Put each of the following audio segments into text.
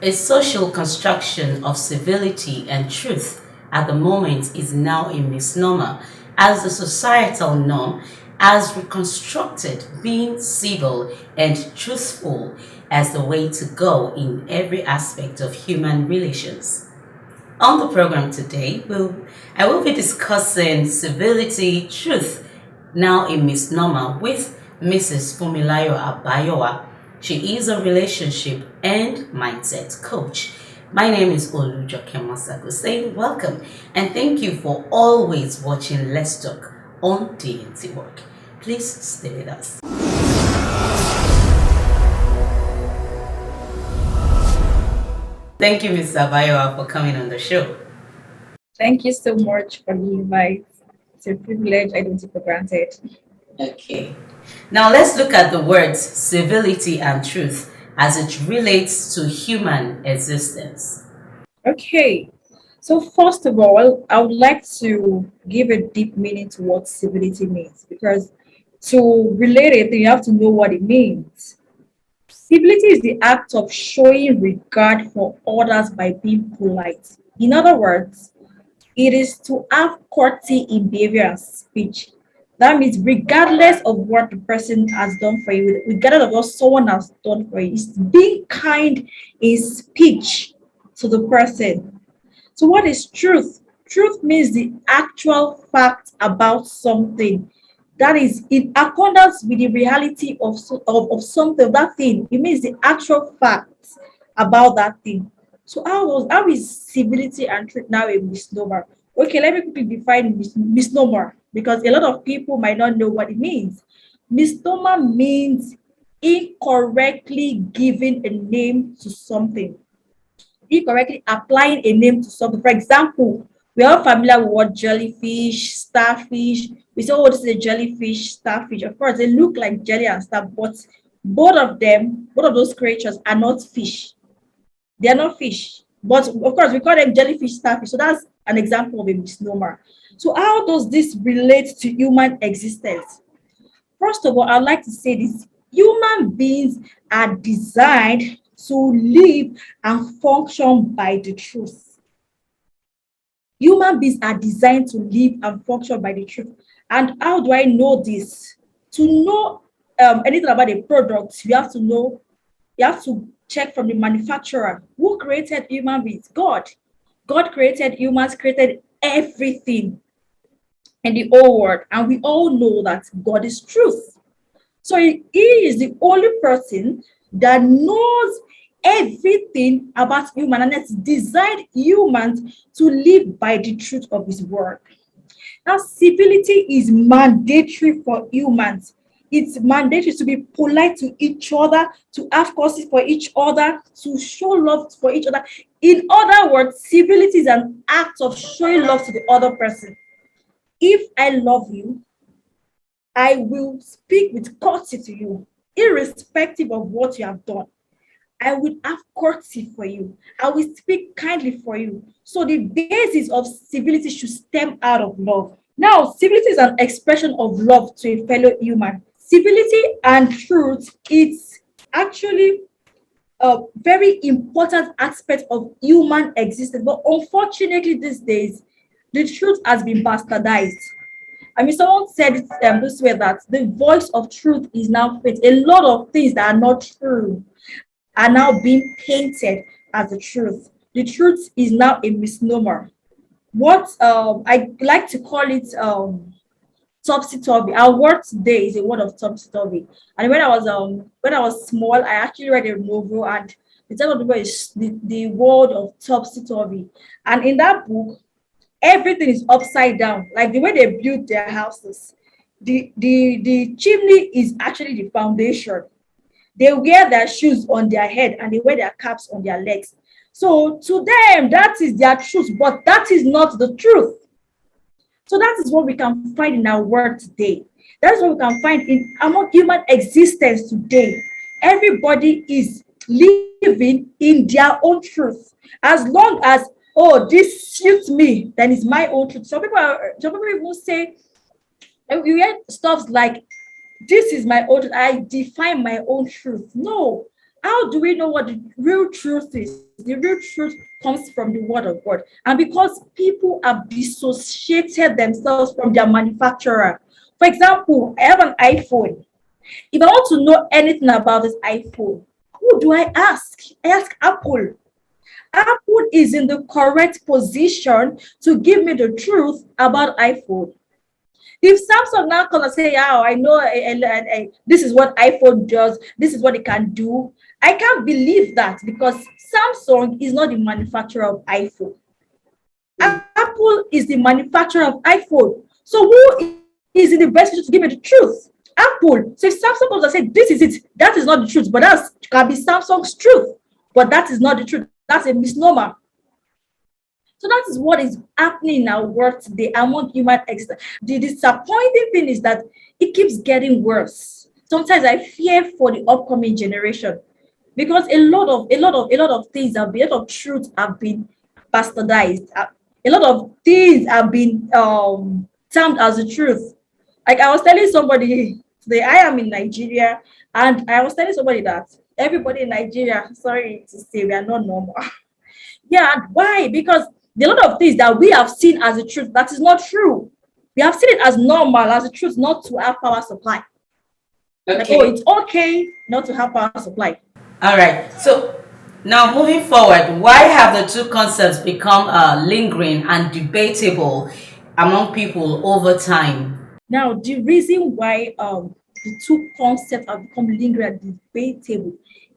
A social construction of civility and truth at the moment is now a misnomer, as the societal norm has reconstructed being civil and truthful as the way to go in every aspect of human relations. On the program today, I will be discussing civility, truth, now a misnomer, with Mrs. Funmilayo Abayowa. She is a relationship and mindset coach. My name is Olujoke Masago saying welcome and thank you for always watching Let's Talk on DNTWOK. Please stay with us. Thank you, Mr. Abayowa, for coming on the show. Thank you so much for the invite. It's a privilege I don't take for granted. Okay. Now let's look at the words civility and truth as it relates to human existence. Okay, so first of all, I would like to give a deep meaning to what civility means because to relate it, you have to know what it means. Civility is the act of showing regard for others by being polite. In other words, it is to have courtesy in behavior and speech. That means regardless of what the person has done for you, regardless of what someone has done for you, it's being kind in speech to the person. So what is truth? Truth means the actual fact about something that is in accordance with the reality of something, of that thing. It means the actual facts about that thing. So how is civility and truth now a misnomer? Okay, let me quickly define misnomer because a lot of people might not know what it means. Misnomer means incorrectly giving a name to something, incorrectly applying a name to something. For example, we are all familiar with what jellyfish, starfish. We say, oh, this is a jellyfish, starfish. Of course, they look like jelly and stuff, but both of them, both of those creatures are not fish. They are not fish. But of course, we call them jellyfish, starfish. So that's an example of a misnomer. So how does this relate to human existence? First of all, I'd like to say this: human beings are designed to live and function by the truth. Human beings are designed to live and function by the truth. And how do I know this? To know anything about a product, you have to check from the manufacturer. Who created human beings? God. God created humans, created everything in the whole world. And we all know that God is truth. So he is the only person that knows everything about human and has designed humans to live by the truth of his word. Now, civility is mandatory for humans. It's mandatory to be polite to each other, to have courtesy for each other, to show love for each other. In other words, civility is an act of showing love to the other person. If I love you, I will speak with courtesy to you, irrespective of what you have done. I will have courtesy for you. I will speak kindly for you. So the basis of civility should stem out of love. Now, civility is an expression of love to a fellow human. Civility and truth, it's actually a very important aspect of human existence. But unfortunately, these days, the truth has been bastardized. I mean, someone said it this way that the voice of truth is now fake. A lot of things that are not true are now being painted as the truth. The truth is now a misnomer. What I like to call it topsy-turvy. Our word today is a word of topsy-turvy. And when I was small, I actually read a novel, and the title of the book is the word of topsy-turvy. And in that book, everything is upside down, like the way they build their houses. The chimney is actually the foundation. They wear their shoes on their head and they wear their caps on their legs. So to them, that is their truth, but that is not the truth. So that is what we can find in our world today. That is what we can find in among human existence today. Everybody is living in their own truth. As long as, oh, this suits me, then it's my own truth. Some people even say, and we hear stuff like, this is my own, I define my own truth. No, How do we know what the real truth is? The real truth comes from the word of God. And because people have dissociated themselves from their manufacturer. For example, I have an iPhone. If I want to know anything about this iPhone, who do I ask? I ask Apple. Apple is in the correct position to give me the truth about iPhone. If Samsung now comes and say, "Yeah, I know, this is what iPhone does, this is what it can do," I can't believe that because Samsung is not the manufacturer of iPhone. Apple is the manufacturer of iPhone. So who is in the best position to give me the truth? Apple. So if Samsung comes and say, "This is it," that is not the truth, but that can be Samsung's truth. But that is not the truth. That's a misnomer. So that is what is happening in our world today among human existence. The disappointing thing is that it keeps getting worse. Sometimes I fear for the upcoming generation because a lot of things have been, a lot of truths have been bastardized. A lot of things have been termed as the truth. Like I was telling somebody today, I am in Nigeria, and I was telling somebody that everybody in Nigeria, sorry to say, we are not normal. Yeah, why? Because there are a lot of things that we have seen as the truth that is not true. We have seen it as normal, as the truth, not to have power supply. Like, oh, Okay. it's okay not to have power supply. All right. So now moving forward, why have the two concepts become lingering and debatable among people over time? Now, the reason why the two concepts have become lingering and debatable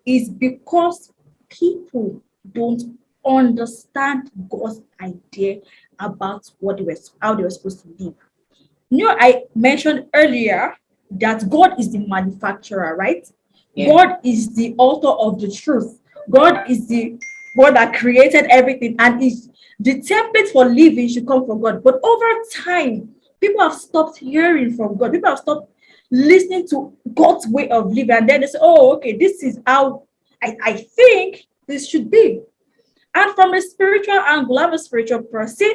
is because people don't understand God's idea about what they were, how they were supposed to live. You know, I mentioned earlier that God is the manufacturer, right? Yeah. God is the author of the truth. God is the one that created everything, and is the template for living should come from God. But over time, people have stopped hearing from God. People have stopped listening to God's way of living, and then they say, "Oh, okay, this is how I think this should be." And from a spiritual angle, I'm a spiritual person.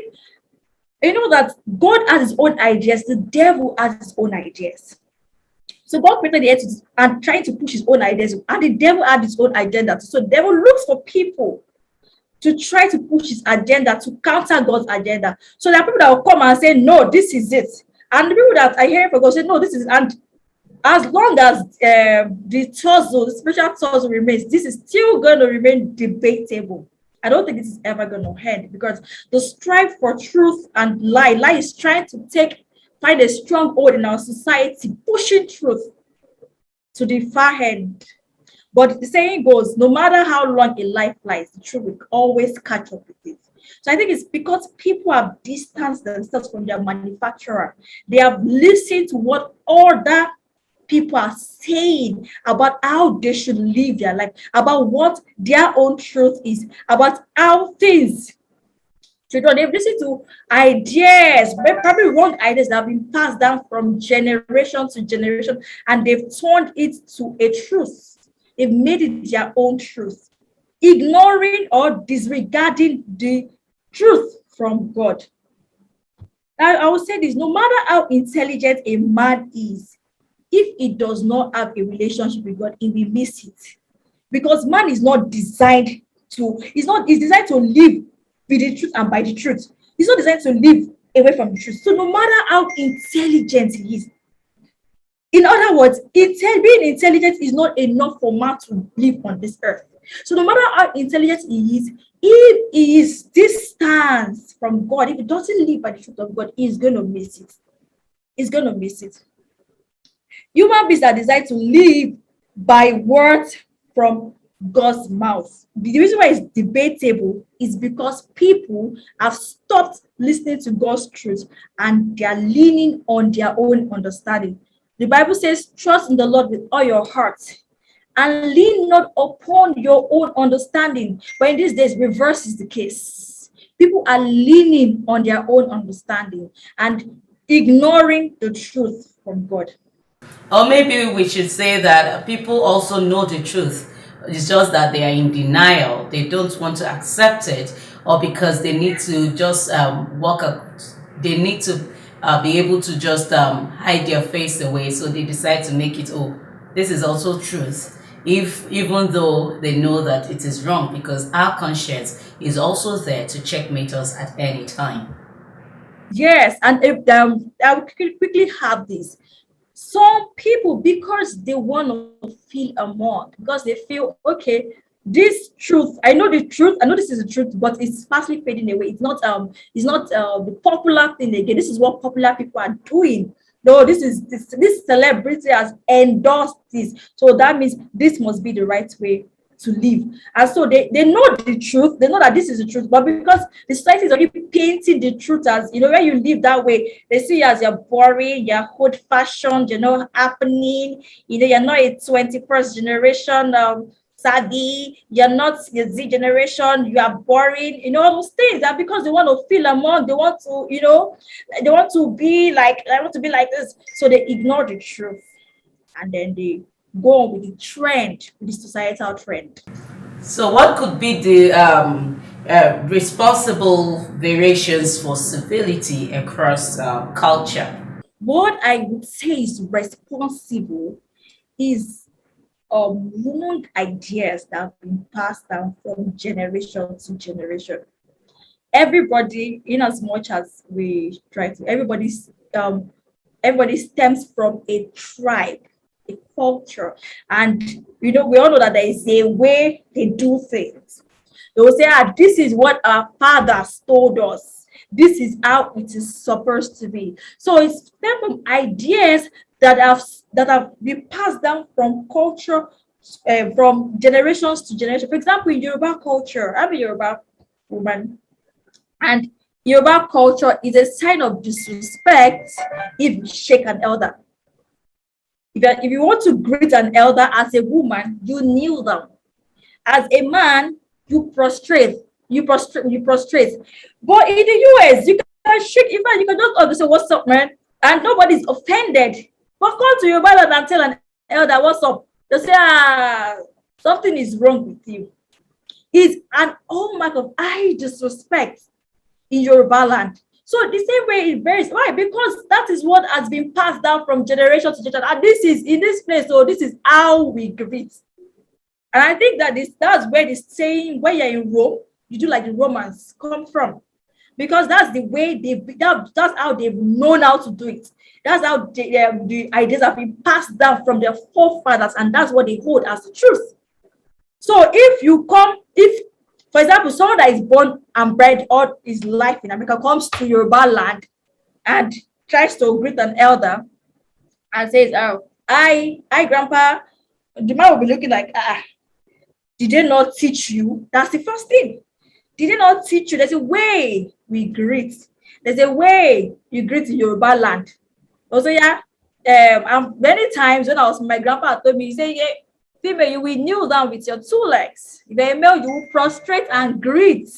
You know that God has his own ideas, the devil has his own ideas. So God created the earth and trying to push his own ideas, and the devil had his own agenda. So the devil looks for people to try to push his agenda to counter God's agenda. So there are people that will come and say, "No, this is it." And the people that are hearing from God say, "No, this is," and as long as the spiritual tussle remains, this is still going to remain debatable. I don't think this is ever going to end because the strife for truth and lie is trying to find a stronghold in our society, pushing truth to the far end. But the saying goes, no matter how long a lie flies, the truth will always catch up with it. So I think it's because people have distanced themselves from their manufacturer. They have listened to what other people are saying about how they should live their life, about what their own truth is, about how things should be. They've listened to ideas, probably wrong ideas that have been passed down from generation to generation, and they've turned it to a truth. They've made it their own truth, ignoring or disregarding the truth from God. Now, I will say this: no matter how intelligent a man is, if he does not have a relationship with God, he will miss it. Because man is not designed to, he's designed to live with the truth and by the truth. He's not designed to live away from the truth. So no matter how intelligent he is, in other words, being intelligent is not enough for man to live on this earth. So no matter how intelligent he is, if he is distant from God, if he doesn't live by the truth of God, he's going to miss it. He's going to miss it. Human beings are designed to live by words from God's mouth. The reason why it's debatable is because people have stopped listening to God's truth and they are leaning on their own understanding. The Bible says, "Trust in the Lord with all your heart and lean not upon your own understanding." But in these days, reverse is the case. People are leaning on their own understanding and ignoring the truth from God. Or maybe we should say that people also know the truth. It's just that they are in denial. They don't want to accept it, or because they need to just they need to be able to just hide their face away. So they decide to make it, oh, this is also truth, if even though they know that it is wrong, because our conscience is also there to checkmate us at any time. Yes, and if I will quickly have this. Some people, because they want to feel among, because they feel okay, this truth, I know the truth, I know this is the truth, but it's fastly fading away. It's not the popular thing again. This is what popular people are doing. No, this celebrity has endorsed this, so that means this must be the right way to live. And so they know the truth, they know that this is the truth, but because the society is already painting the truth as, when you live that way, they see you as you're boring, you're old fashioned, you're not happening, you're not a 21st generation savvy, you're not a Z generation, you are boring, all those things. And because they want to feel among, they want to, they want to be like, I want to be like this, so they ignore the truth, and then they go on with the trend, with the societal trend. So, what could be the responsible variations for civility across culture? What I would say is responsible is wrong ideas that have been passed down from generation to generation. Everybody, in as much as we try to, everybody stems from a tribe, a culture, and we all know that there is a way they do things. They will say, this is what our fathers told us. This is how it is supposed to be. So it's stemmed from ideas that have been passed down from culture, from generations to generation. For example, in Yoruba culture, I'm a Yoruba woman, and Yoruba culture is a sign of disrespect if you shake an elder. If you want to greet an elder as a woman, you kneel down. As a man, you prostrate. You prostrate. But in the US, you can shake. In fact, you can just say, "What's up, man?" and nobody's offended. But come to your brother and tell an elder, "What's up?" They say, something is wrong with you. It's an hallmark of high disrespect in Yoruba land. So the same way it varies. Why? Because that is what has been passed down from generation to generation. And this is in this place, so this is how we greet. And I think that that's where the saying, when you're in Rome, you do like the Romans come from. Because that's the way that's how they've known how to do it. That's how the ideas have been passed down from their forefathers, and that's what they hold as the truth. So if, for example, someone that is born and bred all his life in America comes to Yoruba land and tries to greet an elder and says, hi, grandpa, the man will be looking like, did they not teach you? That's the first thing. Did they not teach you? There's a way we greet. There's a way you greet in Yoruba land. Also, many times when I was, my grandpa told me, he said, yeah, female, you will kneel down with your two legs. If you're a male, you will prostrate and greet.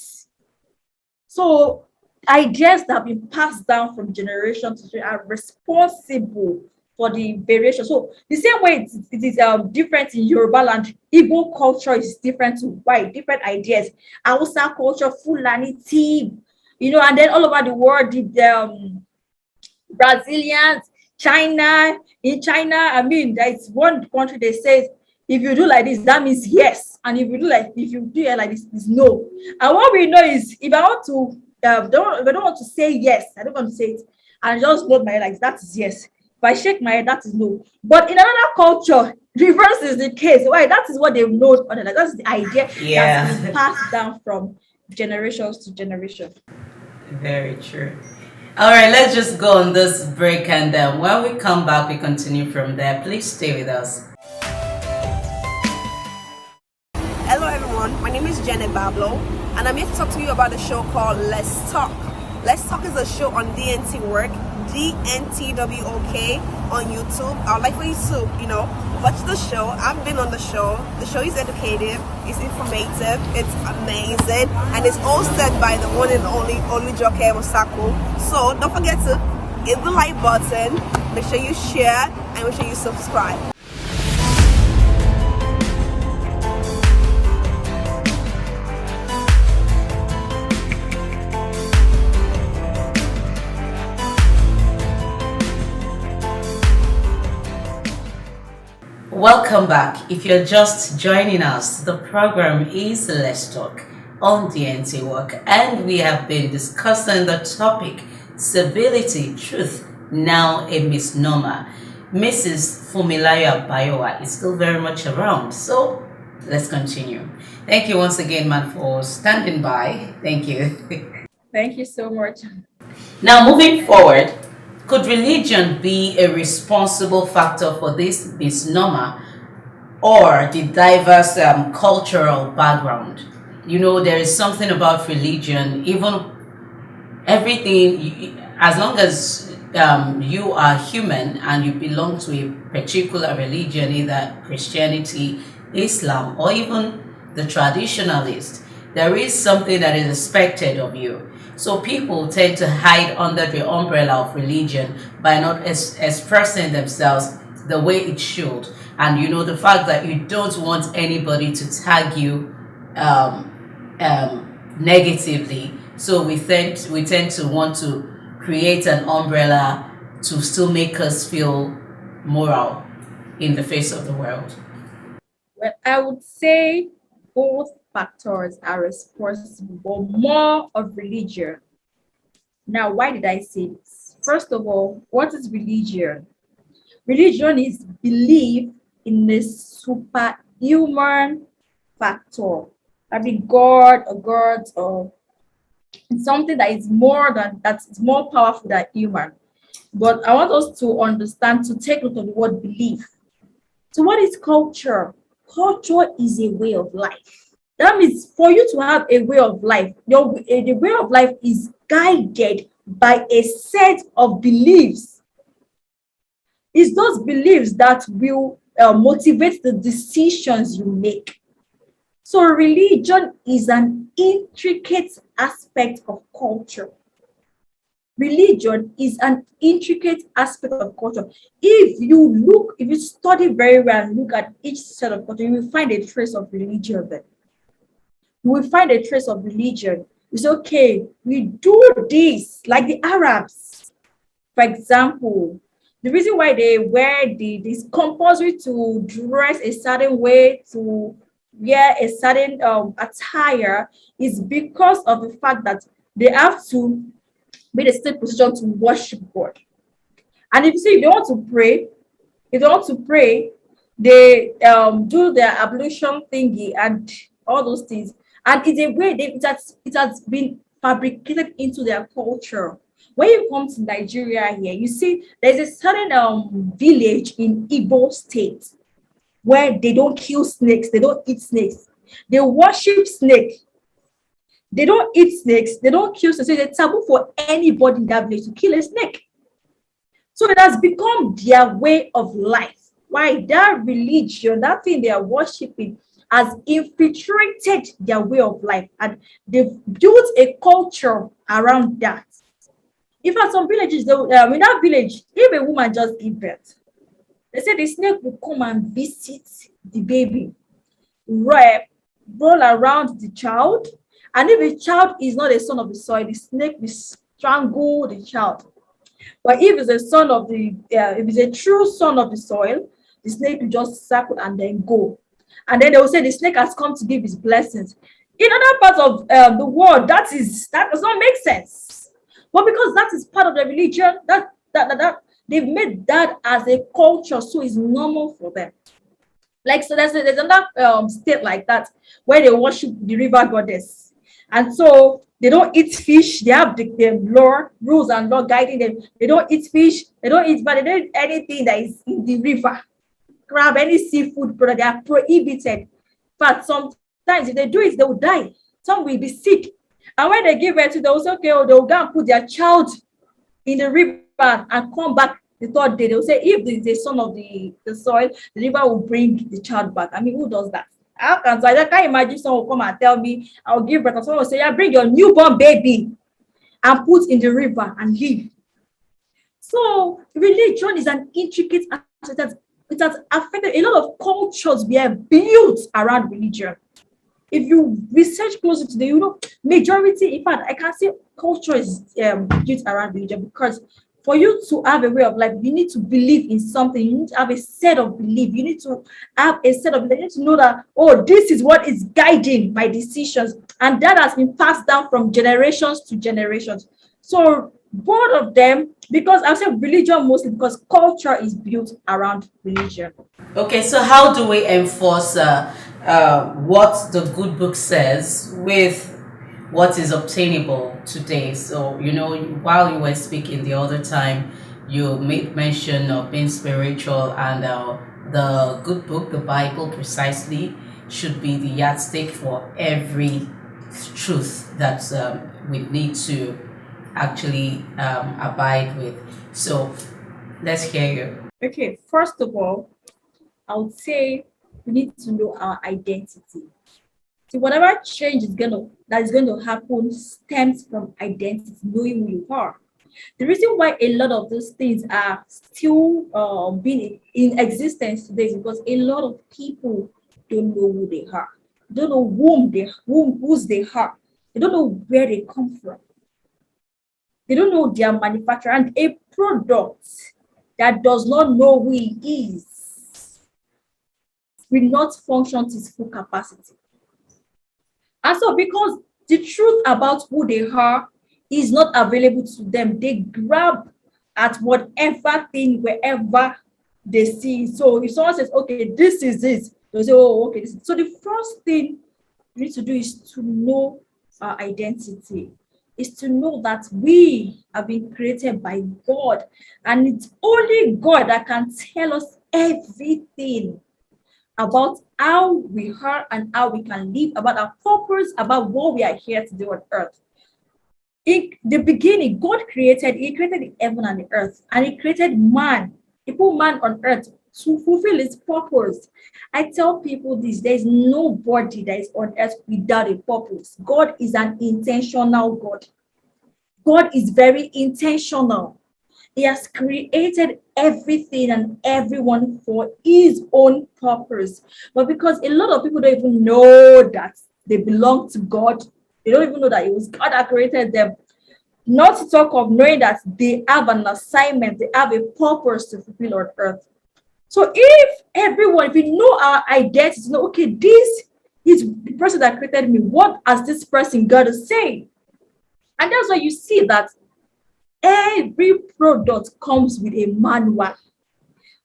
So ideas that have been passed down from generation to generation are responsible for the variation. So the same way it is different in Yoruba land, Igbo culture is different to white, different ideas. Hausa culture, Fulani, team, and then all over the world, the Brazilians, China. In China, I mean, there's one country they say, if you do like this, that means yes. And if you do it like this, it's no. And what we know is, if I want to, if I don't want to say yes, I don't want to say it, and just nod my head like that is yes. If I shake my head, that is no. But in another culture, reverse is the case. Why? That is what they know. That's the idea that's been passed down from generations to generation. Very true. All right, let's just go on this break, and when we come back, we continue from there. Please stay with us. Hello everyone, my name is Janet Bablo, and I'm here to talk to you about a show called Let's Talk. Let's Talk is a show on DNTWOK, DNTWOK on YouTube. I would like for you to, watch the show. I've been on the show. The show is educative, it's informative, it's amazing, and it's hosted by the one and only Olujoke Osako. So don't forget to hit the like button, make sure you share, and make sure you subscribe. Welcome back. If you're just joining us, the program is Let's Talk on DNTWOK, and we have been discussing the topic civility, truth, now a misnomer. Mrs. Funmilayo Abayowa is still very much around, so let's continue. Thank you once again, man, for standing by. Thank you. Thank you so much. Now, moving forward, could religion be a responsible factor for this misnomer or the diverse cultural background? You know, there is something about religion, even everything, as long as you are human and you belong to a particular religion, either Christianity, Islam, or even the traditionalist, there is something that is expected of you. So people tend to hide under the umbrella of religion by not expressing themselves the way it should. And you know, the fact that you don't want anybody to tag you negatively. So we tend to want to create an umbrella to still make us feel moral in the face of the world. Well, I would say both factors are responsible, but more of religion. Now, why did I say this? First of all, what is religion? Religion is belief in a superhuman factor. I mean, God or gods or something that is more than that is more powerful than human. But I want us to understand to take note of the word belief. So, what is culture? Culture is a way of life. That means for you to have a way of life, the way of life is guided by a set of beliefs. It's those beliefs that will motivate the decisions you make. So religion is an intricate aspect of culture. Religion is an intricate aspect of culture. If you study very well and look at each set of culture, you will find a trace of religion there. You will find a trace of religion. It's okay, we do this, like the Arabs, for example. The reason why they wear this compulsory to dress a certain way, to wear a certain attire, is because of the fact that they have to be in a state position to worship God. And if you see, if they want to pray, they do their ablution thingy and all those things. And it's a way it has been fabricated into their culture. When you come to Nigeria here, you see there's a certain village in Igbo State where they don't kill snakes, they don't eat snakes. They worship snake. They don't eat snakes, they don't kill snakes. So it's a taboo for anybody in that village to kill a snake. So it has become their way of life. Why? That religion, that thing they are worshiping, has infiltrated their way of life, and they've built a culture around that. In fact, some villages, in that village, if a woman just gives birth, they say the snake will come and visit the baby, roll around the child, and if the child is not a son of the soil, the snake will strangle the child. But if it's if it's a true son of the soil, the snake will just circle and then go. And then they will say the snake has come to give his blessings. In other parts of the world, that does not make sense. But because that is part of the religion, that they've made that as a culture, so it's normal for them. Like, so there's another state like that where they worship the river goddess, and so they don't eat fish. They have the rules and law guiding them. They don't eat fish. They don't eat, but they don't eat anything that is in the river. Crab, any seafood product, they are prohibited. But sometimes if they do it, they will die. Some will be sick. And when they give birth to, they will say, okay, they will go and put their child in the river and come back the third day. They will say, if the son of the soil, the river will bring the child back. I mean, who does that? I can't imagine someone will come and tell me, I'll give birth. And someone will say, yeah, bring your newborn baby and put in the river and leave. So religion is an intricate aspect. It has affected a lot of cultures were built around religion. If you research closely today, majority, in fact, I can say culture is built around religion, because For you to have a way of life, you need to believe in something. You need to have a set of belief. You need to have a set of belief. You need to know that, oh, this is what is guiding my decisions. And that has been passed down from generations to generations. So both of them, because I've said religion mostly because culture is built around religion. Okay, so how do we enforce what the good book says with what is obtainable today? So, while you were speaking the other time, you made mention of being spiritual, and the good book, the Bible precisely, should be the yardstick for every truth that we need to actually abide with. So, let's hear you. Okay, first of all, I would say we need to know our identity. So whatever change that is going to happen stems from identity, knowing who you are. The reason why a lot of those things are still being in existence today is because a lot of people don't know who they are, don't know whose they are, they don't know where they come from, they don't know their manufacturer, and a product that does not know who he is will not function to its full capacity. And so, because the truth about who they are is not available to them, they grab at whatever thing, wherever they see. So, if someone says, okay, this is it, they'll say, oh, okay. So, the first thing you need to do is to know our identity, is to know that we have been created by God, and it's only God that can tell us everything about how we are and how we can live, about our purpose, about what we are here to do on earth. In the beginning, He created the heaven and the earth, and He created man. He put man on earth to fulfill His purpose. I tell people this: there is nobody that is on earth without a purpose. God is an intentional God. God is very intentional. He has created everything and everyone for His own purpose. But because a lot of people don't even know that they belong to God, they don't even know that it was God that created them. Not to talk of knowing that they have an assignment, they have a purpose to fulfill on earth. So if we know our identity, know, okay, this is the person that created me, what has this person got to say? And that's why you see that every product comes with a manual.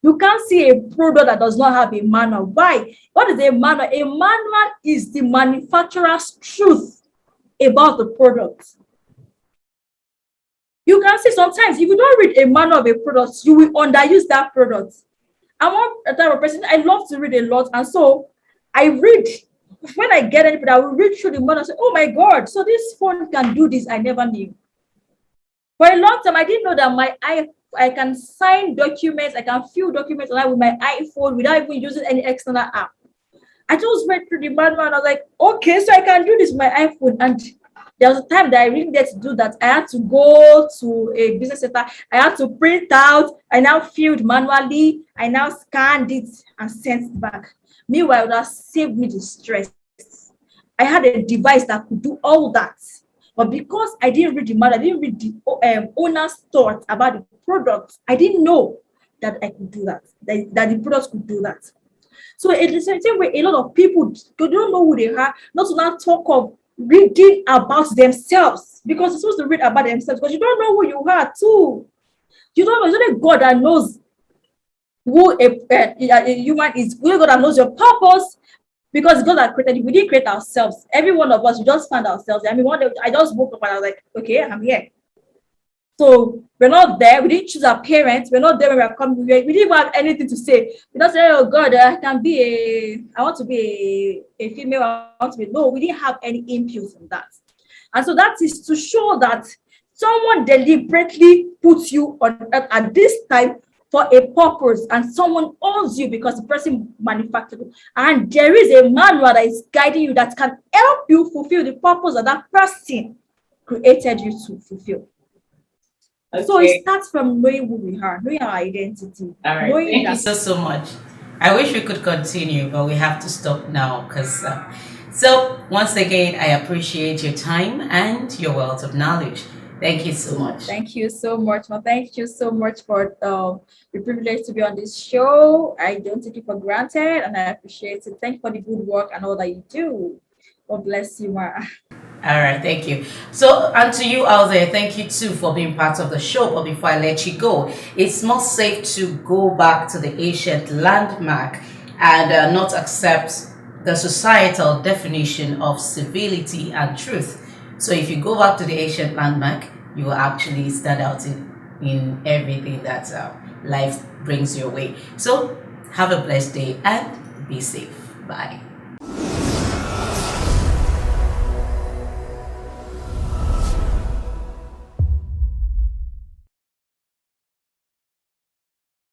You can't see a product that does not have a manual. Why? What is a manual? A manual is the manufacturer's truth about the product. You can see sometimes if you don't read a manual of a product, you will underuse that product. I'm one type of person, I love to read a lot, and so I read. When I get anything, I will read through the manual and say, oh my God, so this phone can do this. I never knew. For a long time, I didn't know that I can sign documents, I can fill documents with my iPhone without even using any external app. I just read through the manual and I was like, okay, so I can do this with my iPhone. And there was a time that I really needed to do that. I had to go to a business center. I had to print out. I now filled manually. I now scanned it and sent it back. Meanwhile, that saved me the stress. I had a device that could do all that. But because I didn't read the manual, I didn't read the owner's thought about the product, I didn't know that I could do that the product could do that. So it's the same way a lot of people don't know who they are, not to now talk of reading about themselves, because you're supposed to read about themselves, because you don't know who you are too. You don't know, it's only God that knows who a human is, only God that knows your purpose, because God that created you. We didn't create ourselves. Every one of us, we just found ourselves. I mean, one day I just woke up and I was like, okay, I'm here. So we're not there. We didn't choose our parents. We're not there when we're coming. We didn't even have anything to say. We don't say, oh God, I want to be a female. I want to be. No, we didn't have any input on that. And so that is to show that someone deliberately puts you on earth at this time for a purpose, and someone owns you because the person manufactured it. And there is a manual that is guiding you that can help you fulfill the purpose that person created you to fulfill. Okay. So it starts from knowing who we are, knowing our identity. All right. Thank you so much. I wish we could continue, but we have to stop now because. So once again, I appreciate your time and your wealth of knowledge. Thank you so much. Thank you so much. Well, thank you so much for the privilege to be on this show. I don't take it for granted and I appreciate it. Thank you for the good work and all that you do. God bless you, Ma. All right, thank you. So, and to you out there, thank you too for being part of the show. But before I let you go, it's more safe to go back to the ancient landmark and not accept the societal definition of civility and truth. So, if you go back to the ancient landmark, you will actually stand out in everything that life brings your way. So, have a blessed day and be safe. Bye.